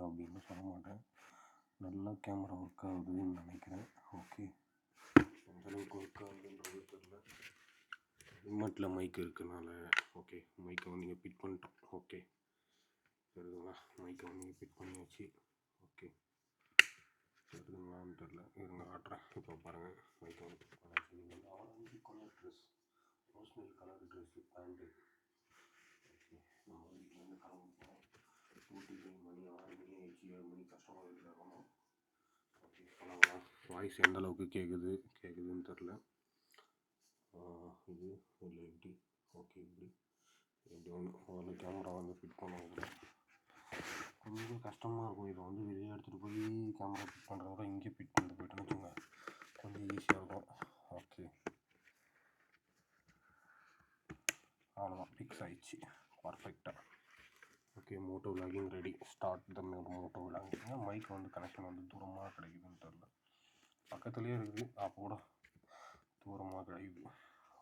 அப்படின்னு சொல்ல மாட்டேன். நல்லா கேமரா ஒர்க் ஆகுதுன்னு நினைக்கிறேன். ஓகே, எந்தளவுக்கு ஒர்க் ஆகுதுன்றது தெரியல. இன்வெர்ட்டில் மைக் இருக்குனால ஓகே, மைக்கை வந்து நீங்கள் ஃபிட் பண்ணிட்டோம். ஓகே சரிங்களா, மைக்கை வந்து நீங்கள் ஃபிட் பண்ணியாச்சு. ஓகே சரிங்களான்னு தெரில, இருங்க காட்டுறேன். இப்போ பாருங்கள், மைக்கை வந்து ஃபிட் பண்ணியாச்சு. நீங்கள் வந்து orange colour dress, rosemary colour dress pant. Okay, நம்ம வீட்டிலேருந்து கிளம்பி போகிறோம். ஊட்டிக்கு மணி 6 மணி ஆயிடுச்சு. 7 மணி கஸ்டமர் வீட்டில் இருக்கணும். ஓகே போகலாம். வாய்ஸ் எந்த அளவுக்கு கேட்குதுன்னு தெரில. இது இல்லை இப்படி. ஓகே இப்படி ஒன்று கேமரா வந்து ஃபிட் பண்ணுவோம். கொஞ்சம் கஷ்டமாக இருக்கும். இதை வந்து வெளியே எடுத்துகிட்டு போய் கேமரா ஃபிட் பண்ணுறத விட இங்கே ஃபிட் பண்ணிட்டு போய்ட்டுன்னு வச்சுக்கோங்க, கொஞ்சம் ஈஸியாக இருக்கும். ஓகே அவ்வளோதான், ஃபிக்ஸ் ஆகிடுச்சு பர்ஃபெக்டாக. Okay, moto vlogging ready. Start the moto vlogging. Mic வந்து கனெக்ஷன் வந்து தூரமாக கிடைக்குதுன்னு தெரில, பக்கத்துலேயே இருக்குது, அப்போ கூட தூரமாக கிடைக்குது.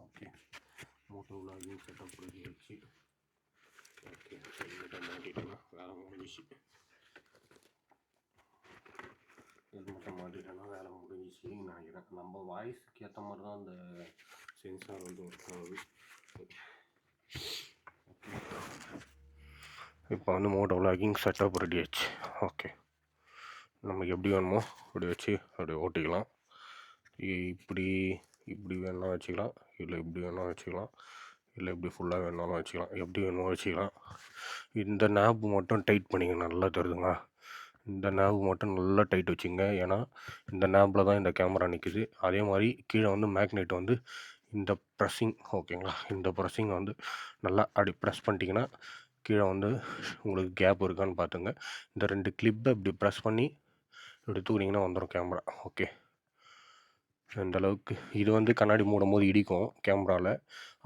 ஓகே, மோட்டோ விலாகிங் செட்டப் ரெடியாச்சு. ஓகே ஹெல்மெட்டை மாட்டிட்டேன்னா வேலை முடிஞ்சிச்சு. ஹெல்மெட்டை மாட்டிட்டேன்னா வேலை முடிஞ்சிச்சுன்னு நினைக்கிறேன். நம்ம வாய்ஸுக்கு ஏற்ற மாதிரி தான் அந்த சென்சார் வந்து ஒர்க் ஆகுது. ஓகே, இப்போ வந்து மோட்டோ விலாகிங் செட்டப் ரெடி ஆச்சு. ஓகே, நமக்கு எப்படி வேணுமோ அப்படி வச்சு அப்படி ஓட்டிக்கலாம். இப்படி வேணாலும் வச்சுக்கலாம், இல்லை இப்படி வேணாலும் வச்சுக்கலாம், இல்லை இப்படி ஃபுல்லாக வேணாலும் வச்சுக்கலாம், எப்படி வேணுமோ வச்சுக்கலாம். இந்த நாப் மட்டும் டைட் பண்ணிங்க, நல்லா தருதுங்க. இந்த நாப் மட்டும் நல்லா டைட் வச்சுங்க, ஏன்னா இந்த நாப்பில் தான் இந்த கேமரா நிற்குது. அதே மாதிரி கீழே வந்து மேக்னெட் வந்து இந்த ப்ரெஸ்ஸிங், ஓகேங்களா, இந்த ப்ரெஸ்ஸிங்கை வந்து நல்லா அப்படி ப்ரெஸ் பண்ணிட்டீங்கன்னா கீழே வந்து உங்களுக்கு கேப் இருக்கான்னு பார்த்துங்க. இந்த 2 கிளிப்பை இப்படி ப்ரெஸ் பண்ணி இப்படி தூக்கினீங்கன்னா வந்துடும் கேமரா. ஓகே, இந்த அளவுக்கு. இது வந்து கண்ணாடி மூடும் போது இடிக்கும் கேமராவில்,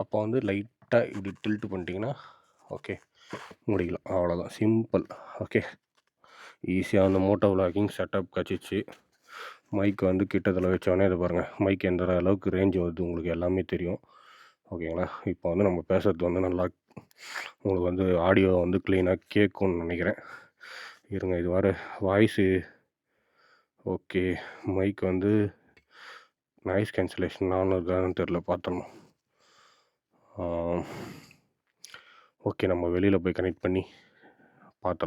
அப்போ வந்து லைட்டாக இப்படி டில்ட் பண்ணிட்டீங்கன்னா ஓகே முடிக்கலாம். அவ்வளோதான், சிம்பிள். ஓகே, ஈஸியாக அந்த மோட்டோ விலாகிங் செட்டப் கிடச்சிச்சு. மைக் வந்து கிட்டத்தில் வச்சோடனே இது பாருங்கள், மைக் எந்த அளவுக்கு ரேஞ்ச் வருது உங்களுக்கு எல்லாமே தெரியும். ஓகேங்களா, இப்போ வந்து நம்ம பேசுகிறது வந்து நல்லா உங்களுக்கு வந்து ஆடியோ வந்து க்ளீனாக கேட்கும்னு நினைக்கிறேன். இருங்க, இது வர வாய்ஸு. ஓகே, மைக் வந்து நாய்ஸ் கேன்சலேஷன் ஆன் இருக்கான்னு தெரில, பார்த்தணும். ஓகே, நம்ம வெளியில் போய் கனெக்ட் பண்ணி பார்த்தலாம்.